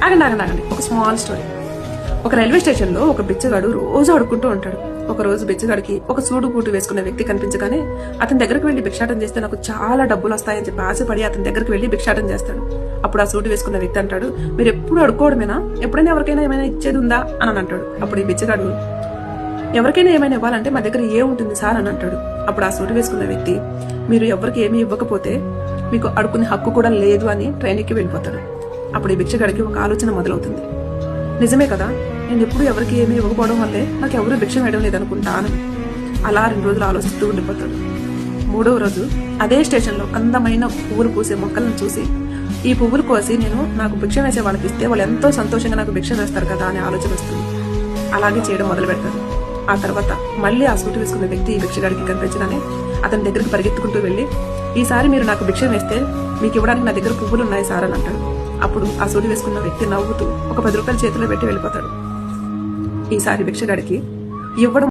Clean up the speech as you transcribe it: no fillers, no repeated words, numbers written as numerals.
ఆగండి ఆగండి ఆగండి, ఒక స్మాల్ స్టోరీ. ఒక రైల్వే స్టేషన్ లో ఒక బిచ్చగాడు రోజు అడుక్కుంటూ ఉంటాడు. ఒక రోజు బిచ్చగాడికి ఒక సూడు బూటు వేసుకున్న వ్యక్తి కనిపించగానే అతని దగ్గరకు వెళ్లి భిక్షాటం చేస్తే నాకు చాలా డబ్బులు వస్తాయని చెప్పి ఆశపడి అతని దగ్గరికి వెళ్లి భిక్షాటం చేస్తాడు. అప్పుడు ఆ సూటు వేసుకున్న వ్యక్తి అంటాడు, మీరు ఎప్పుడు అడుక్కోవడమేనా, ఎప్పుడైనా ఎవరికైనా ఏమైనా ఇచ్చేది ఉందా అని అంటాడు. అప్పుడు ఈ బిచ్చగాడు, ఎవరికైనా ఏమైనా ఇవ్వాలంటే మా దగ్గర ఏ ఉంటుంది సార్ అని అంటాడు. అప్పుడు ఆ సూటు వేసుకున్న వ్యక్తి, మీరు ఎవరికి ఏమీ ఇవ్వకపోతే మీకు అడుక్కునే హక్కు కూడా లేదు అని ట్రైన్ ఎక్కి వెళ్ళిపోతాడు. అప్పుడు ఈ భిక్షగాడికి ఒక ఆలోచన మొదలవుతుంది. నిజమే కదా, నేను ఎప్పుడు ఎవరికి ఏమీ ఇవ్వకపోవడం వల్లే నాకు ఎవరు భిక్ష వేయడం లేదనుకుంటాను. అలా 2 రోజులు ఆలోచిస్తూ ఉండిపోతాడు. 3వ రోజు అదే స్టేషన్ లో అందమైన పువ్వులు పూసే మొక్కలను చూసి, ఈ పువ్వులు కోసి నేను నాకు భిక్ష వేసే వాళ్ళకి ఇస్తే వాళ్ళు ఎంతో సంతోషంగా నాకు భిక్ష వేస్తారు కదా అనే ఆలోచన వస్తుంది. అలాగే చేయడం మొదలు పెడతాడు. ఆ తర్వాత మళ్ళీ ఆ సూటు వేసుకున్న వ్యక్తి ఈ భిక్షగాడికి కనిపించగానే అతని దగ్గరికి పరిగెత్తుకుంటూ వెళ్లి, ఈసారి మీరు నాకు భిక్ష వేస్తే మీకు ఇవ్వడానికి నా దగ్గర పువ్వులు ఉన్నాయి సార్ అని అంటాడు. అప్పుడు ఆ సూటు వేసుకున్న వ్యక్తి నవ్వుతూ ఒక 10 రూపాయలు చేతిలో పెట్టి వెళ్ళిపోతాడు. ఈసారి భిక్షగాడికి ఇవ్వడం